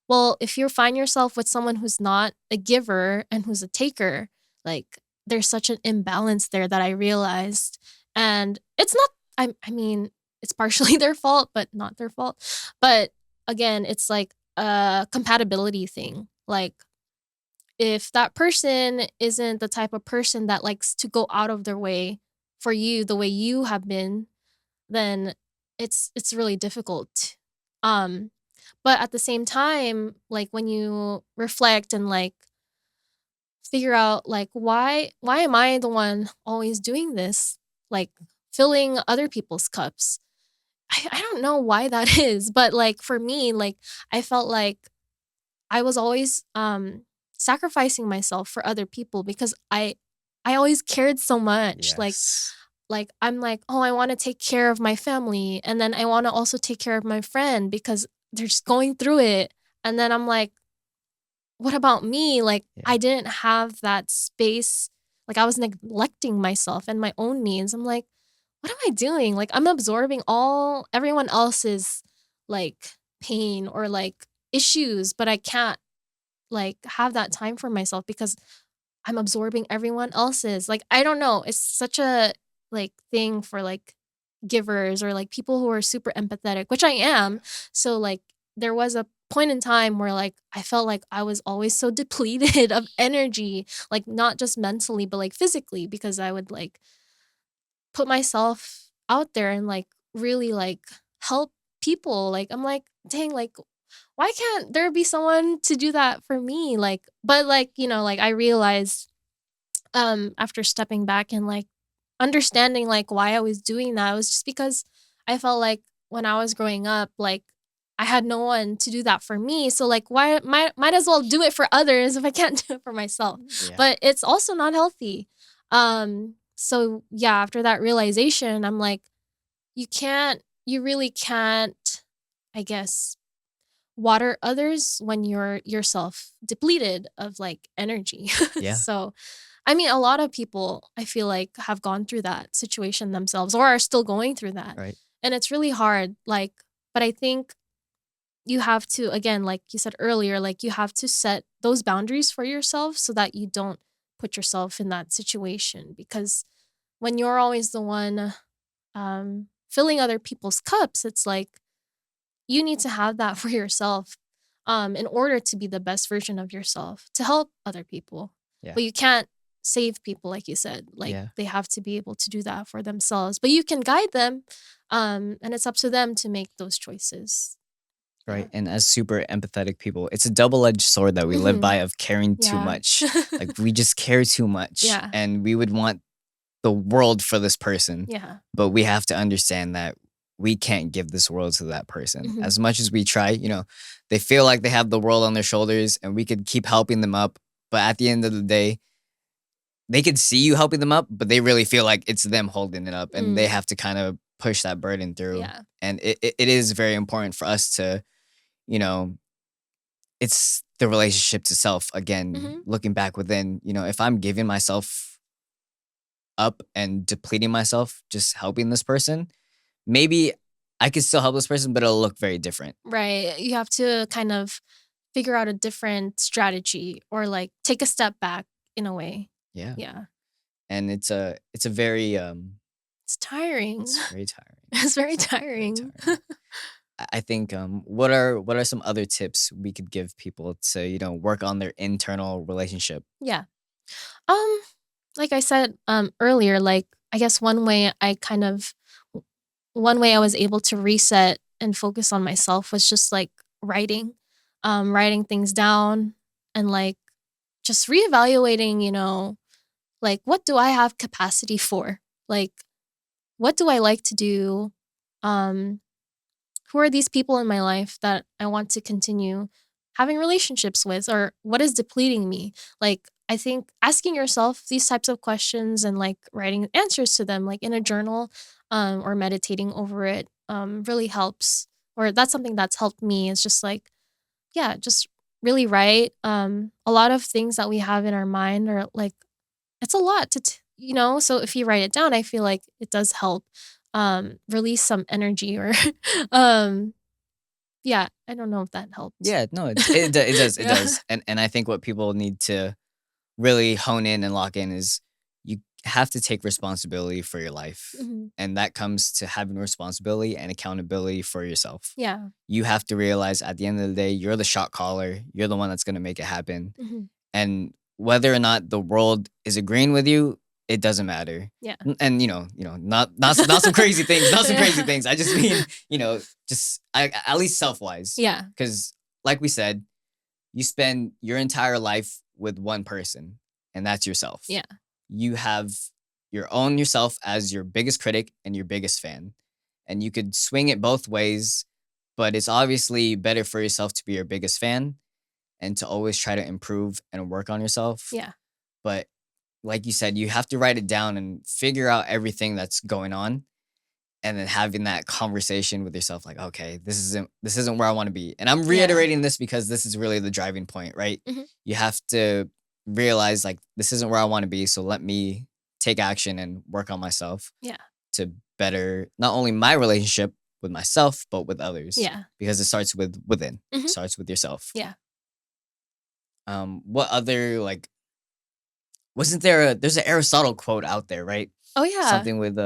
well, if you find yourself with someone who's not a giver and who's a taker, like there's such an imbalance there that I realized. And it's not, I mean, it's partially their fault, but not their fault. But again, it's like a compatibility thing. Like if that person isn't the type of person that likes to go out of their way for you the way you have been, then it's really difficult. Um, but at the same time, like when you reflect and like figure out like why am I the one always doing this? Like filling other people's cups. I don't know why that is, but like for me, like I felt like I was always sacrificing myself for other people because I always cared so much. Yes. Like I'm like, "Oh, I wanna take care of my family, and then I wanna also take care of my friend because they're just going through it." And then I'm like, "What about me?" Like, Yeah. I didn't have that space. Like, I was neglecting myself and my own needs. I'm like, "What am I doing?" Like, I'm absorbing all everyone else's, like, pain or, like, issues, but I can't, like, have that time for myself because I'm absorbing everyone else's. Like, I don't know, it's such a, like, thing for, like, givers or, like, people who are super empathetic, which I am. So, like, there was a point in time where, like, I felt like I was always so depleted of energy, like, not just mentally, but, like, physically because I would, like, put myself out there and, like, really, like, help people. Like, I'm like, "Dang, like, why can't there be someone to do that for me?" Like but, like, like, I realized after stepping back and like understanding like why I was doing that was just because I felt like when I was growing up, like I had no one to do that for me. So like why might as well do it for others if I can't do it for myself. Yeah. But it's also not healthy. So yeah, after that realization, I'm like, you really can't, I guess, water others when you're yourself depleted of like energy. Yeah. So I mean, a lot of people I feel like have gone through that situation themselves or are still going through that. Right. And it's really hard. Like, but I think you have to, again, like you said earlier, like you have to set those boundaries for yourself so that you don't put yourself in that situation. Because when you're always the one filling other people's cups, it's like you need to have that for yourself in order to be the best version of yourself to help other people. Yeah. But you can't save people, like you said. Like Yeah. they have to be able to do that for themselves. But you can guide them, and it's up to them to make those choices. Yeah. Right. And as super empathetic people, it's a double-edged sword that we live Hmm. by of caring too Yeah. much. Like we just care too much Yeah. and we would want the world for this person, Yeah. but we have to understand that we can't give this world to that person. Hmm. As much as we try, they feel like they have the world on their shoulders and we could keep helping them up, but at the end of the day, they could see you helping them up, but they really feel like it's them holding it up and they Mm. have to kind of push that burden through. Yeah. And it is very important for us to, you know, it's the relationship to self again, Hmm. looking back within, if I'm giving myself up and depleting myself just helping this person, maybe I could still help this person, but it'll look very different. Right. You have to kind of figure out a different strategy or like take a step back in a way. Yeah. Yeah. And it's a very It's tiring. it's very tiring. It's very Very tiring. tiring. I think what are some other tips we could give people to, work on their internal relationship? Yeah. Um, like I said earlier, like I guess one way I was able to reset and focus on myself was just like writing. Writing things down and like just reevaluating, like what do I have capacity for? Like what do I like to do? Um who are these people in my life that I want to continue having relationships with or what is depleting me? Like I think asking yourself these types of questions and like writing answers to them like in a journal or meditating over it really helps. Or that's something that's helped me is just like yeah, just really write. A lot of things that we have in our mind are like it's a lot so if you write it down, I feel like it does help release some energy or um yeah, I don't know if that helped. Yeah, no, it does, it Yeah. does. And I think what people need to really hone in and lock in is you have to take responsibility for your life. Mhm. And that comes to having responsibility and accountability for yourself. Yeah. You have to realize at the end of the day, you're the shot caller. You're the one that's going to make it happen. Mhm. And whether or not the world is agreeing with you, it doesn't matter. Yeah. And not some crazy things, not some crazy Yeah. things. I just mean, just at least self-wise. Yeah. Cuz like we said, you spend your entire life with one person. and that's yourself. Yeah. You have your own yourself as your biggest critic and your biggest fan. And you could swing it both ways, but it's obviously better for yourself to be your biggest fan and to always try to improve and work on yourself. Yeah. But like you said, you have to write it down and figure out everything that's going on and then having that conversation with yourself like, okay, this isn't where I want to be. And I'm Yeah. reiterating this because this is really the driving point, right? Mhm. You have to realize like this isn't where I want to be, so let me take action and work on myself Yeah. to better not only my relationship with myself but with others Yeah. because it starts with within. It Mhm. starts with yourself. Yeah. What other like wasn't there's an Aristotle quote out there, right? Oh, yeah. Something with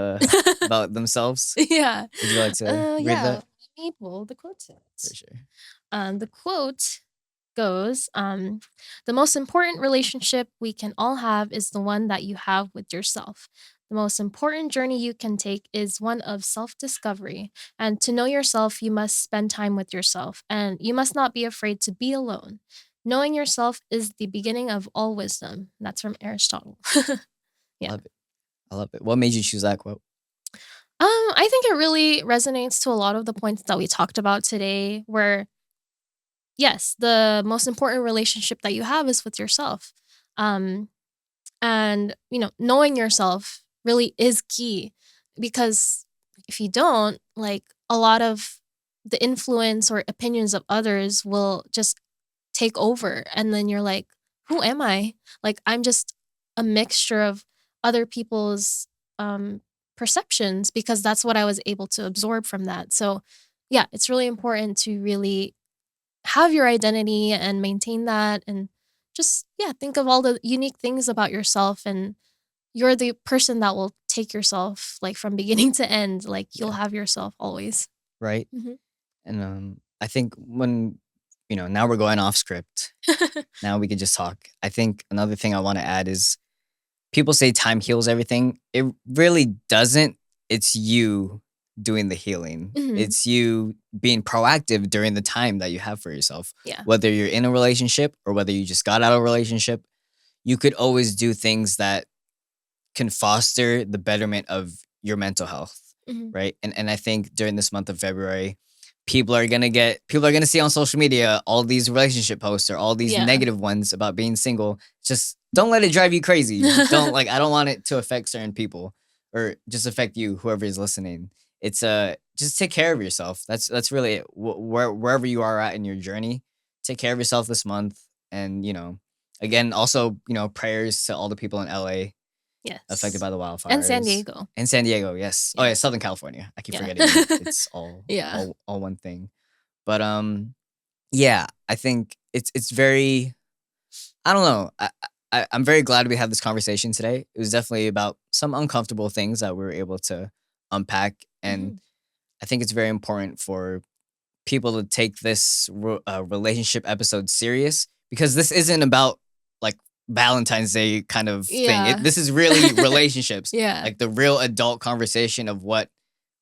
about themselves. Yeah. Would you like to read Yeah. that? Let me pull the quote For out. sure. The quote goes, the most important relationship we can all have is the one that you have with yourself. The most important journey you can take is one of self discovery. And to know yourself, you must spend time with yourself, and you must not be afraid to be alone. Knowing yourself is the beginning of all wisdom. That's from Aristotle. Yeah. Love it. I love it. What made you choose that quote? I think it really resonates to a lot of the points that we talked about today, where yes, the most important relationship that you have is with yourself. Um, and, knowing yourself really is key because if you don't, like a lot of the influence or opinions of others will just take over. And then you're like, who am I? Like, I'm just a mixture of other people's um, perceptions because that's what I was able to absorb from that. So, yeah, it's really important to really have your identity and maintain that and just yeah think of all the unique things about yourself and you're the person that will take yourself like from beginning to end like you'll Yeah. have yourself always. Right. Hmm. And I think when now we're going off script. Now we can just talk. I think another thing I want to add is people say time heals everything. It really doesn't. It's you doing the healing. Hmm. It's you being proactive during the time that you have for yourself. Yeah. Whether you're in a relationship or whether you just got out of a relationship, you could always do things that can foster the betterment of your mental health, Hmm. right? And I think during this month of February, people are gonna see on social media all these relationship posts or all these Yeah. negative ones about being single. Just don't let it drive you crazy. Don't like I don't want it to affect certain people or just affect you, whoever is listening. It's just take care of yourself. That's really it. Wherever you are at in your journey, take care of yourself this month. And again, also prayers to all the people in LA affected Yes. by the And San wildfires. Diego. And San Diego, yes. Oh Yeah. yeah, Southern California. I keep Yeah. forgetting it's all Yeah. all all one thing. But yeah, I think it's very I don't know. I'm very glad we had this conversation today. It was definitely about some uncomfortable things that we were able to unpack, and Hmm. I think it's very important for people to take this relationship episode serious because this isn't about like Valentine's Day kind of thing. Yeah. This is really relationships, Yeah. like the real adult conversation of what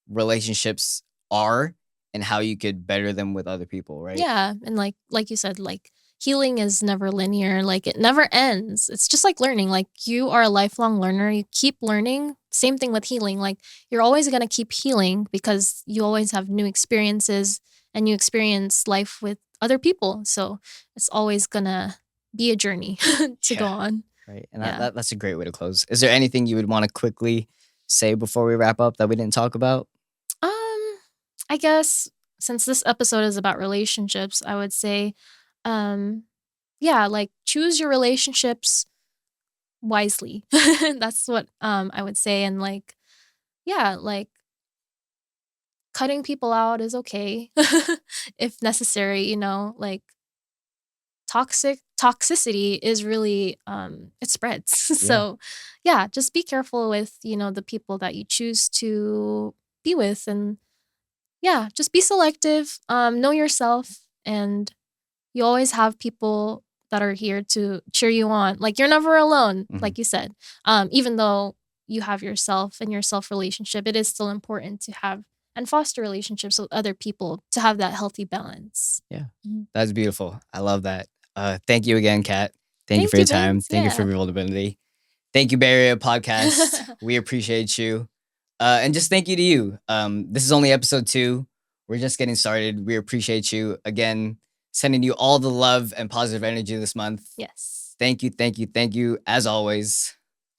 relationships are and how you could better them with other people, right? Yeah, and like you said, like healing is never linear, like it never ends. It's just like learning. Like you are a lifelong learner. You keep learning. Same thing with healing. Like you're always going to keep healing because you always have new experiences and you experience life with other people. So it's always going to be a journey to go Yeah, on. right. And Yeah. that's a great way to close. Is there anything you would want to quickly say before we wrap up that we didn't talk about? Um I guess since this episode is about relationships, I would say um yeah, like choose your relationships wisely. That's what I would say and like yeah, like cutting people out is okay if necessary, like toxicity is really it spreads. Yeah. So, yeah, just be careful with, the people that you choose to be with and yeah, just be selective, know yourself and you always have people that are here to cheer you on. Like you're never alone, Hmm. like you said. Even though you have yourself and your self relationship, it is still important to have and foster relationships with other people to have that healthy balance. Yeah. Mhm. That's beautiful. I love that. Thank you again, Kat. Thank you for Thank your you, time. Vince. Thank you for Yeah. your vulnerability. Thank you, Bay Area Podcast. We appreciate you. And just thank you to you. This is only episode 2. We're just getting started. We appreciate you. Again, sending you all the love and positive energy this month. Yes. Thank you, thank you, thank you, as always.